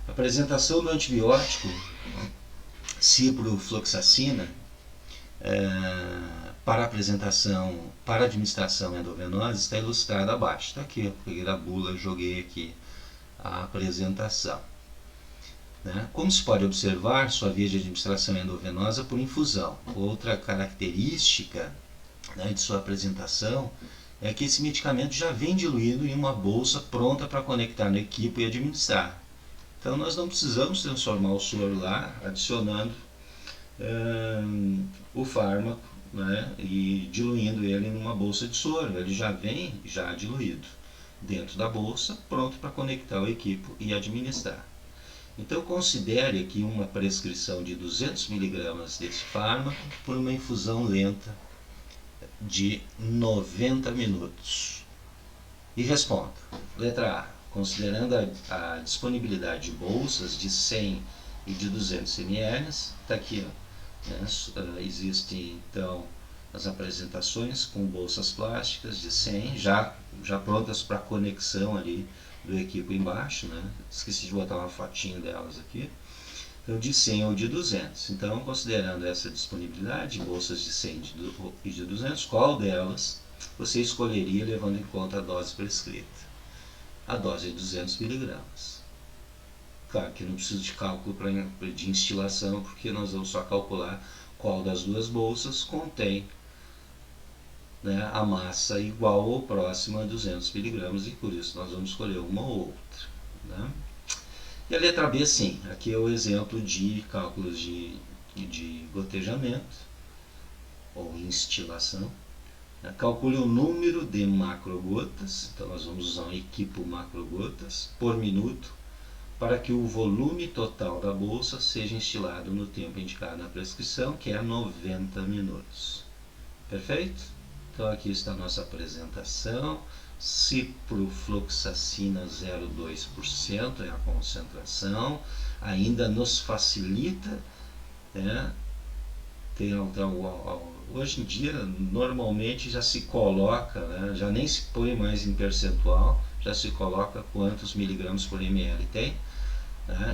apresentação do antibiótico ciprofloxacina para administração endovenosa está ilustrada abaixo. Está aqui, eu peguei da bula e joguei aqui a apresentação. Como se pode observar, sua via de administração é endovenosa por infusão. Outra característica de sua apresentação é que esse medicamento já vem diluído em uma bolsa pronta para conectar no equipo e administrar. Então nós não precisamos transformar o soro lá, adicionando o fármaco, e diluindo ele em uma bolsa de soro. Ele já vem já diluído dentro da bolsa, pronto para conectar o equipo e administrar. Então considere aqui uma prescrição de 200 mg desse fármaco por uma infusão lenta de 90 minutos. E responda. Letra A. Considerando a disponibilidade de bolsas de 100 e de 200 ml, está aqui, existem então as apresentações com bolsas plásticas de 100, já prontas para conexão ali do equipo embaixo, esqueci de botar uma fotinho delas aqui. Então, de 100 ou de 200. Então, considerando essa disponibilidade, bolsas de 100 e de 200, qual delas você escolheria levando em conta a dose prescrita? A dose de 200 mg. Claro que não precisa de cálculo de instilação, porque nós vamos só calcular qual das duas bolsas contém a massa igual ou próxima a 200 mg, e por isso nós vamos escolher uma ou outra. E a letra B, sim, aqui é o exemplo de cálculos de gotejamento ou instilação. Calcule o número de macrogotas, então nós vamos usar um equipo macrogotas por minuto, para que o volume total da bolsa seja instilado no tempo indicado na prescrição, que é 90 minutos. Perfeito? Então aqui está a nossa apresentação. Ciprofloxacina 0,2% é a concentração, ainda nos facilita, hoje em dia normalmente já se coloca, já nem se põe mais em percentual, já se coloca quantos miligramas por ml tem.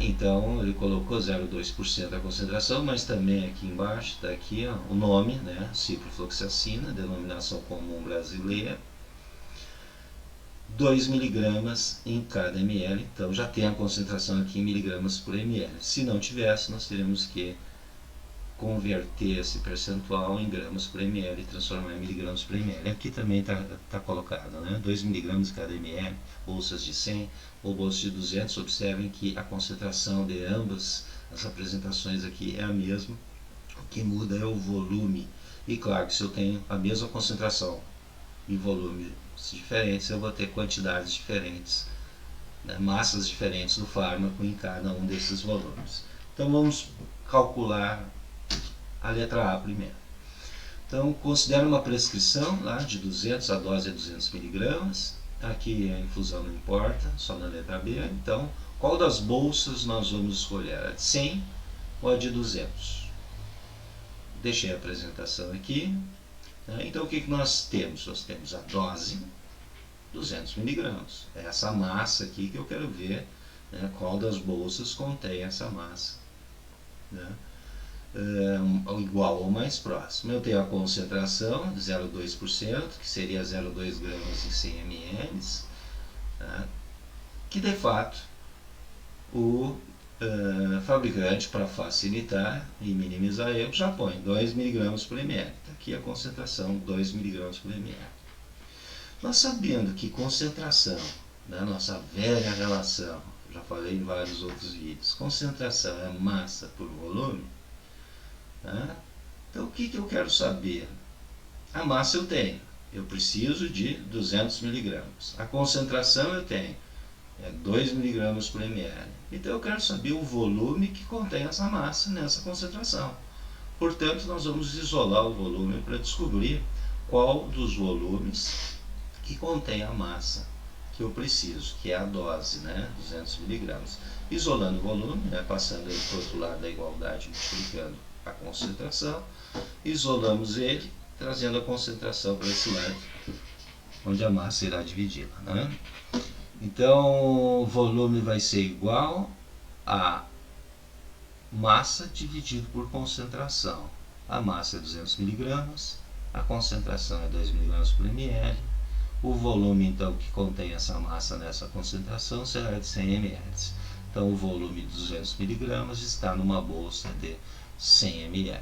Então ele colocou 0,2% da concentração, mas também aqui embaixo está aqui o nome, ciprofloxacina, denominação comum brasileira, 2 miligramas em cada ml, então já tem a concentração aqui em miligramas por ml. Se não tivesse, nós teríamos que converter esse percentual em gramas por ml e transformar em miligramas por ml. Aqui também está colocado, 2 miligramas em cada ml, bolsas de 100 ou bolsas de 200. Observem que a concentração de ambas as apresentações aqui é a mesma, o que muda é o volume. E claro que se eu tenho a mesma concentração e volume diferentes, eu vou ter quantidades diferentes, massas diferentes do fármaco em cada um desses volumes. Então vamos calcular a letra A primeiro. Então considera uma prescrição lá de 200, a dose é 200 mg, aqui a infusão não importa, só na letra B. Então qual das bolsas nós vamos escolher, a de 100 ou a de 200? Deixei a apresentação aqui. Então o que nós temos? Nós temos a dose, 200 mg. É essa massa aqui que eu quero ver, qual das bolsas contém essa massa, igual ou mais próximo. Eu tenho a concentração de 0,2%, que seria 0,2 gramas em 100 ml, que de fato o fabricante, para facilitar e minimizar erro, já põe 2 mg por ml. Está aqui a concentração, 2 mg por ml. Nós sabendo que concentração, nossa velha relação, já falei em vários outros vídeos, concentração é massa por volume, então o que eu quero saber? A massa eu tenho, eu preciso de 200 mg. A concentração eu tenho, é 2 mg por ml. Então eu quero saber o volume que contém essa massa nessa concentração. Portanto, nós vamos isolar o volume para descobrir qual dos volumes que contém a massa que eu preciso, que é a dose, 200 mg. Isolando o volume, passando ele para o outro lado da igualdade, multiplicando a concentração, isolamos ele, trazendo a concentração para esse lado, onde a massa irá dividi-la. Então o volume vai ser igual a massa dividido por concentração. A massa é 200 mg, a concentração é 2 mg por ml. O volume, então, que contém essa massa nessa concentração será de 100 ml. Então, o volume de 200 mg está numa bolsa de 100 ml.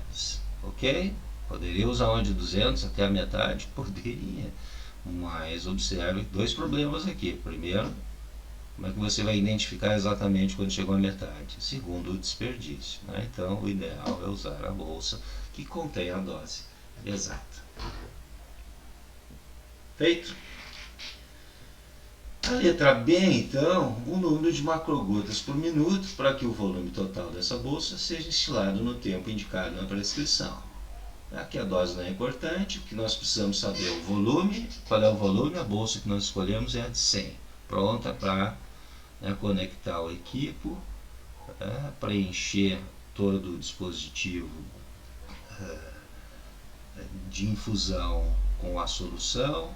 Ok? Poderia usar uma de 200 até a metade? Poderia. Mas observe dois problemas aqui. Primeiro, como é que você vai identificar exatamente quando chegou à metade? Segundo, o desperdício. Né? Então, o ideal é usar a bolsa que contém a dose exata. Feito? A letra B, então, o número de macrogotas por minuto para que o volume total dessa bolsa seja estilado no tempo indicado na prescrição. Aqui a dose não é importante, o que nós precisamos saber é o volume. Qual é o volume? A bolsa que nós escolhemos é a de 100. Pronta para conectar o equipo, preencher todo o dispositivo de infusão com a solução,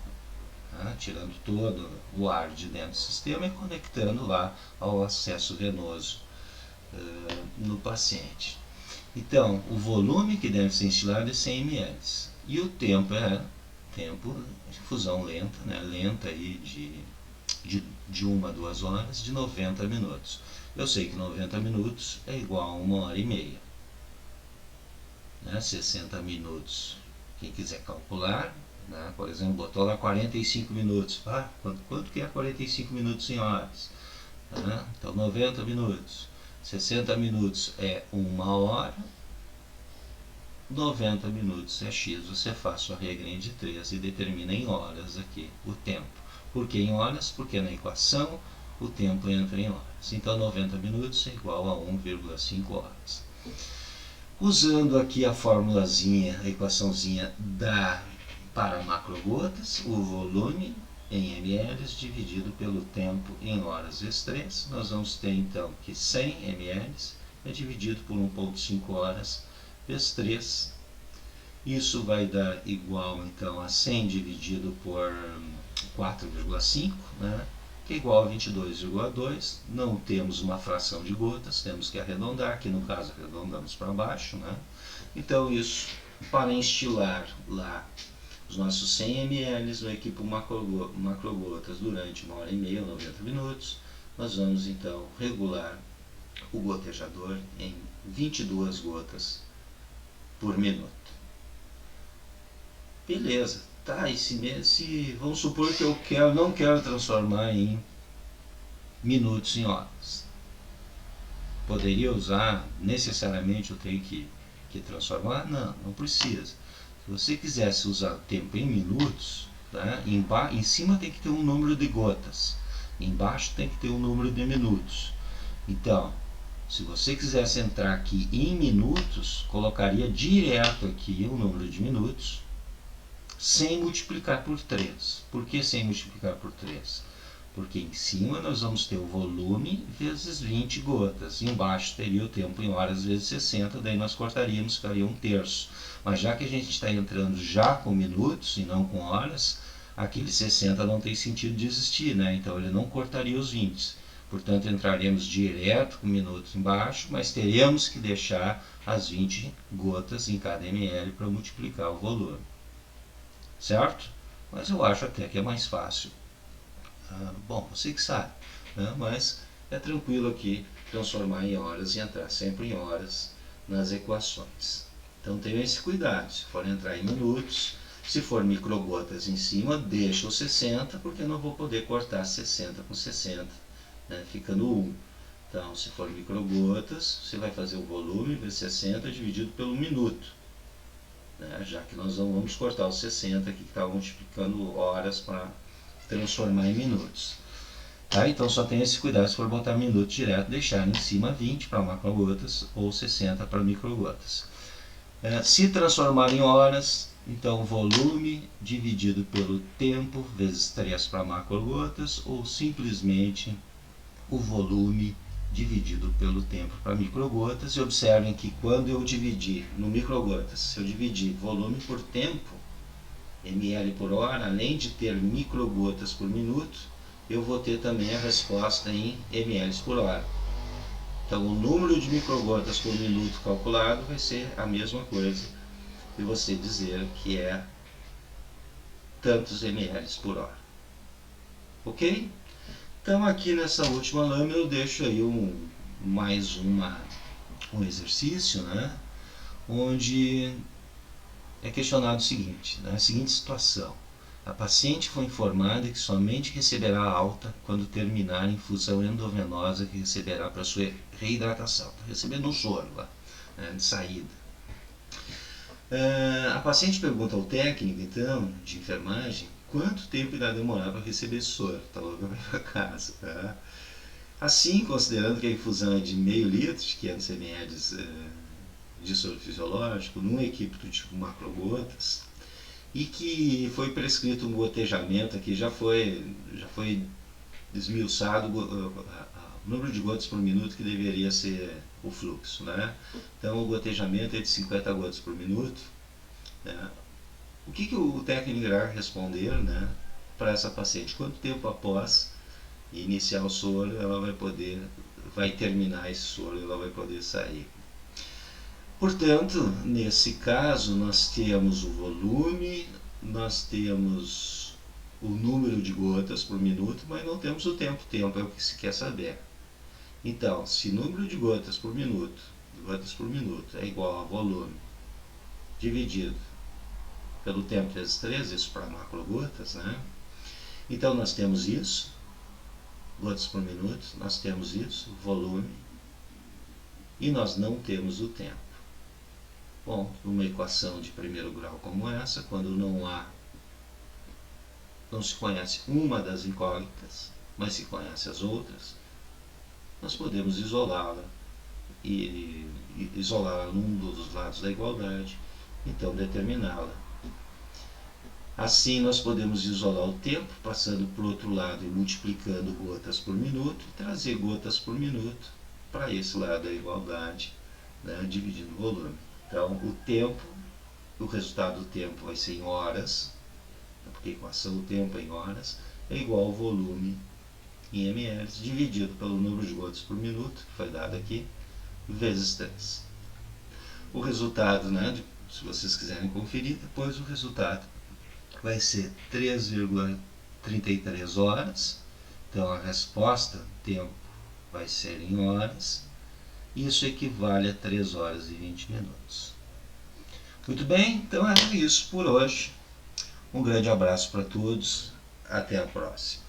tirando todo o ar de dentro do sistema e conectando lá ao acesso venoso no paciente. Então, o volume que deve ser instilado é 100 ml e o tempo é tempo de infusão lenta, lenta aí de 1 a 2 horas, de 90 minutos. Eu sei que 90 minutos é igual a 1h30. 60 minutos, quem quiser calcular, por exemplo, botou lá 45 minutos. Quanto que é 45 minutos em horas? Então, 90 minutos. 60 minutos é 1 hora. 90 minutos é X. Você faz sua regrinha de 3 e determina em horas aqui o tempo. Por que em horas? Porque na equação o tempo entra em horas. Então, 90 minutos é igual a 1,5 horas. Usando aqui a formulazinha, a equaçãozinha para macrogotas, o volume em ml dividido pelo tempo em horas vezes 3, nós vamos ter então que 100 ml é dividido por 1,5 horas vezes 3. Isso vai dar igual então a 100 dividido por 4,5, que é igual a 22,2. Não temos uma fração de gotas, temos que arredondar, que no caso arredondamos para baixo. Então isso, para instilar lá os nossos 100 ml no equipo macrogotas durante 1h30 ou 90 minutos, nós vamos então regular o gotejador em 22 gotas por minuto. Beleza, tá? E vamos supor que eu não quero transformar em minutos em horas. Poderia usar, necessariamente eu tenho que transformar? Não precisa. Se você quisesse usar o tempo em minutos, em cima tem que ter um número de gotas, embaixo tem que ter um número de minutos. Então, se você quisesse entrar aqui em minutos, colocaria direto aqui o número de minutos, sem multiplicar por 3. Por que sem multiplicar por 3? Porque em cima nós vamos ter o volume vezes 20 gotas. Embaixo teria o tempo em horas vezes 60, daí nós cortaríamos, ficaria 1/3. Mas já que a gente está entrando já com minutos e não com horas, aquele 60 não tem sentido de existir, então ele não cortaria os 20. Portanto, entraremos direto com minutos embaixo, mas teremos que deixar as 20 gotas em cada ml para multiplicar o volume. Certo? Mas eu acho até que é mais fácil. Bom, você que sabe, mas é tranquilo aqui transformar em horas e entrar sempre em horas nas equações. Então tenha esse cuidado, se for entrar em minutos, se for microgotas em cima, deixa o 60, porque eu não vou poder cortar 60 com 60, fica no 1. Então, se for microgotas, você vai fazer o volume vezes 60 dividido pelo minuto. Já que nós não vamos cortar os 60 aqui que está multiplicando horas para transformar em minutos. Então só tenha esse cuidado, se for botar minuto direto, deixar em cima 20 para macrogotas ou 60 para microgotas. Se transformar em horas, então volume dividido pelo tempo vezes 3 para macrogotas, ou simplesmente o volume dividido pelo tempo para microgotas. E observem que quando eu dividir no microgotas, se eu dividir volume por tempo, ml por hora, além de ter microgotas por minuto, eu vou ter também a resposta em ml por hora. Então o número de microgotas por minuto calculado vai ser a mesma coisa que você dizer que é tantos ml por hora. Ok? Então aqui nessa última lâmina eu deixo aí mais um exercício, né? Onde é questionado o seguinte, né? A seguinte situação. A paciente foi informada que somente receberá alta quando terminar a infusão endovenosa que receberá para sua reidratação. Está recebendo um soro lá, né, de saída. A paciente pergunta ao técnico, então, de enfermagem, quanto tempo irá demorar para receber esse soro. Está louca para ir para casa. Tá? Assim, considerando que a infusão é de meio litro, de 500 ml de soro fisiológico, num equipamento tipo macrogotas, e que foi prescrito um gotejamento aqui, já foi desmiuçado o número de gotas por minuto que deveria ser o fluxo, né? Então o gotejamento é de 50 gotas por minuto, né? O que o técnico irá responder, né, para essa paciente? Quanto tempo após iniciar o soro ela vai terminar esse soro, ela vai poder sair? Portanto, nesse caso, nós temos o volume, nós temos o número de gotas por minuto, mas não temos o tempo. O tempo é o que se quer saber. Então, se número de gotas por minuto é igual a volume dividido pelo tempo vezes 3, isso para macrogotas, né? Então, nós temos isso, gotas por minuto, nós temos isso, volume, e nós não temos o tempo. Bom, numa equação de primeiro grau como essa, quando não se conhece uma das incógnitas, mas se conhece as outras, nós podemos isolá-la e isolá-la num dos lados da igualdade, então determiná-la. Assim nós podemos isolar o tempo, passando para o outro lado e multiplicando gotas por minuto, e trazer gotas por minuto para esse lado da igualdade, né, dividindo o volume. Então o tempo, o resultado do tempo vai ser em horas, porque a equação do tempo é em horas, é igual ao volume em ml, dividido pelo número de gotas por minuto, que foi dado aqui, vezes 3. O resultado, né, se vocês quiserem conferir, depois o resultado vai ser 3,33 horas. Então a resposta, tempo, vai ser em horas. Isso equivale a 3 horas e 20 minutos. Muito bem, então é isso por hoje. Um grande abraço para todos. Até a próxima.